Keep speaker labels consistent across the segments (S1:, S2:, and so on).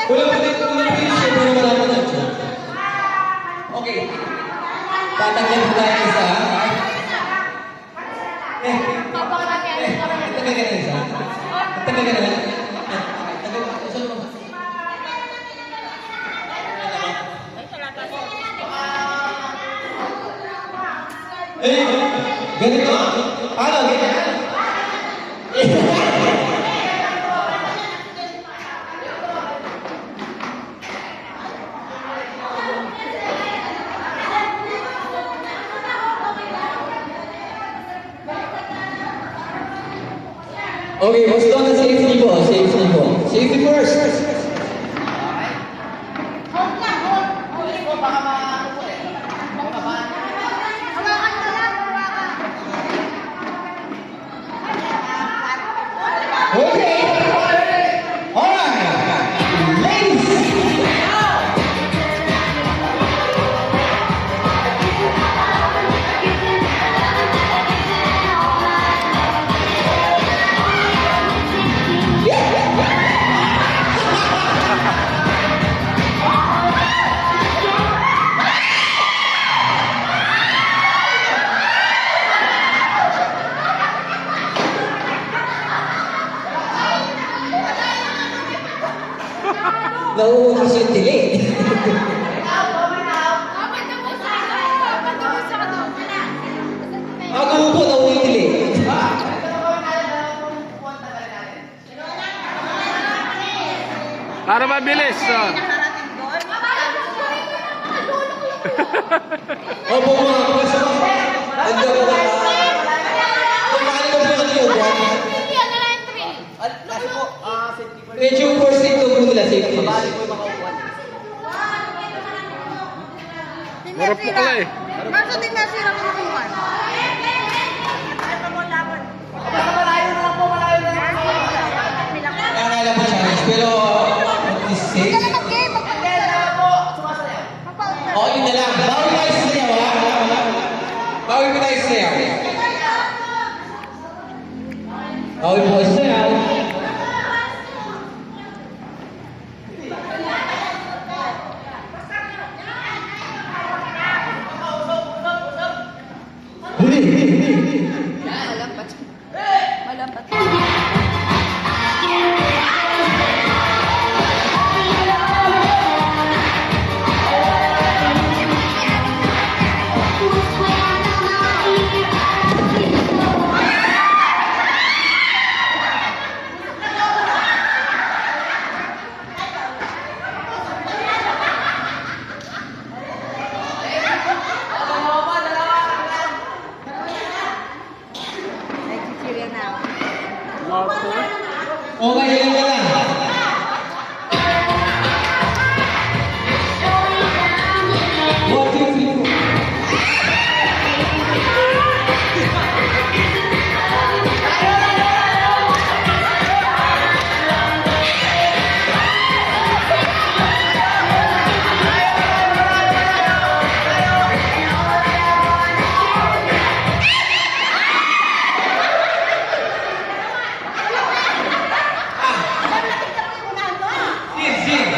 S1: Kulang pa din siya, pero wala pa na siya. Okay. Tatanggal po tayo isa. Tatanggal ka na isa. Tatanggal ka na. Ganito? Paano? Ganyan? Okay, let's go on the safety po. Safety po. Safety first. Okay. Alright. Ladies. Nauuna kasi yung delay. Ako po nauuna yung delay.
S2: Para mabilis.
S1: Opo mga kasama. Ando po na. Kung paano ko po kanina. Medyo first aid ko po nila safety.
S2: Marap po pala eh.
S3: Kaso din nasira ng upuan.
S1: Akala po challenge, pero at least safe.
S3: Huwag ka na mag-game.
S1: Oo, yun na lang. Bawal tayo sa sayaw, ha? Bawal po tayo sa sayaw. Bawal po sa sayaw. Huli!
S3: Malampat. Malampat. Nagsisilya na ako.
S1: Okay, ilan ka na? One, two, three, four. Zin.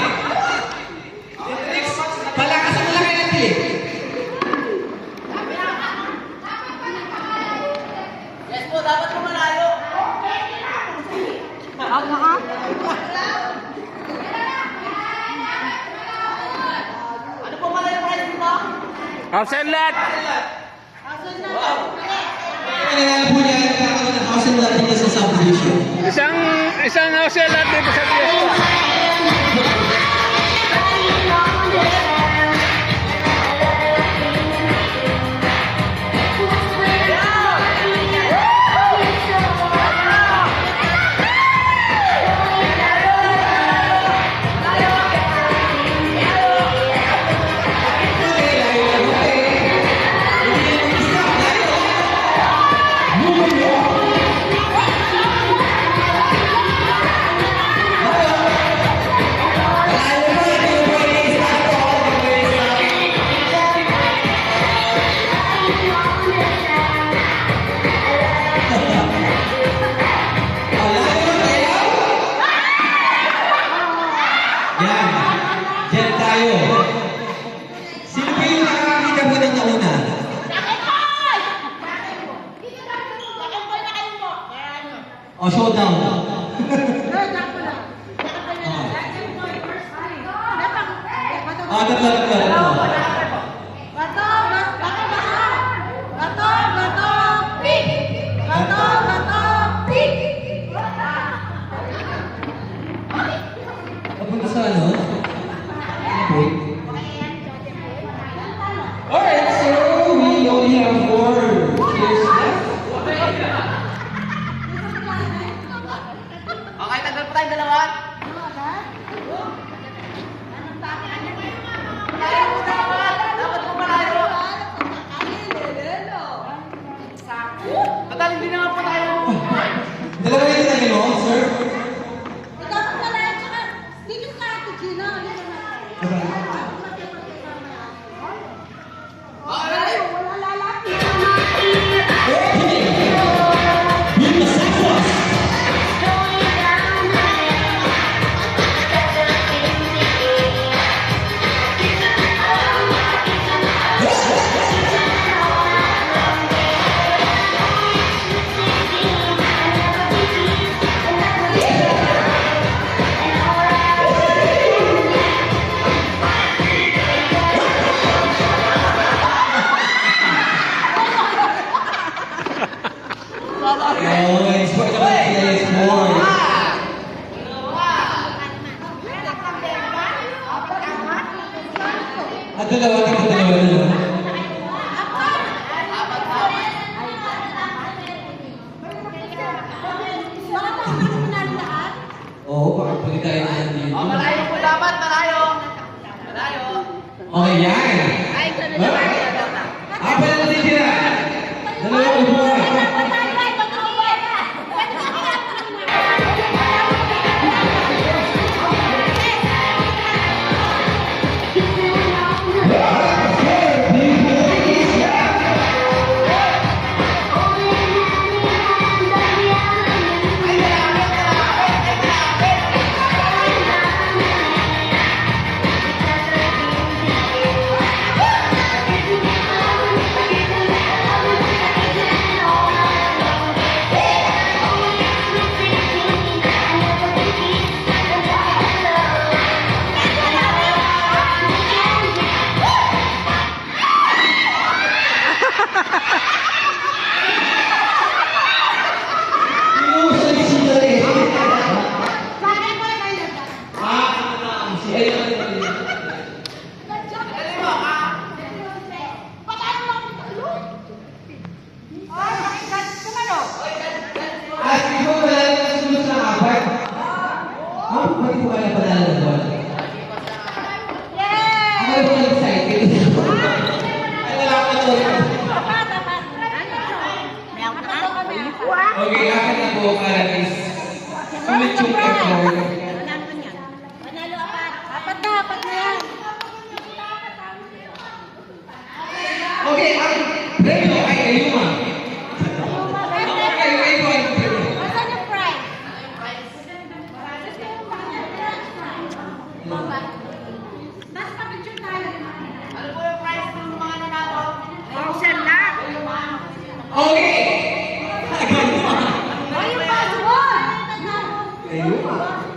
S1: Palakasan mo lang kayo ng tili.
S4: Yes po, dapat po malayo.
S3: Ako ka?
S4: Ano po malayo price mo?
S2: Outlet!
S1: Kailangan po niya nagkakaroon ng house and lot dito sa subdivision.
S2: Isang outlet dito sa Fiesta.
S1: Yan. Diyan tayo. Sino ba yung nakakita mo ng nauna? O, showdown. Ah, tatlo. Papunta sa ano? Okay. Alright, so we only have 4 players left.
S4: Okay, tagal pa tayong dalawa. Malayo po dapat. Dapat po malayo. Total, hindi naman po tayo.
S1: Dalawa yung tinagin mo, sir? Oh, it's for the players more. Dalawa. Oo, bakit pwede tayo na dito?
S4: Oh, malayo po dapat. Malayo. Malayo.
S1: Okay, yan. Apat na natitira. Dalawa ko buhay. At ikaw wala na susunod sa apat. Bakit mo kaya padala doon? Ako na po excited. Ay, wala ka to. Okay, akin na po para is sulit yung effort.
S3: Apat na yan.
S1: Okay, ang premyo ay Ayuma. Ayuma yung premyo.
S3: Asan yung prize? Mas pa-picture tayo.
S4: Ano po yung price ng mga nanalo?
S1: Okay!
S3: Ay, yung password!
S1: Ayuma.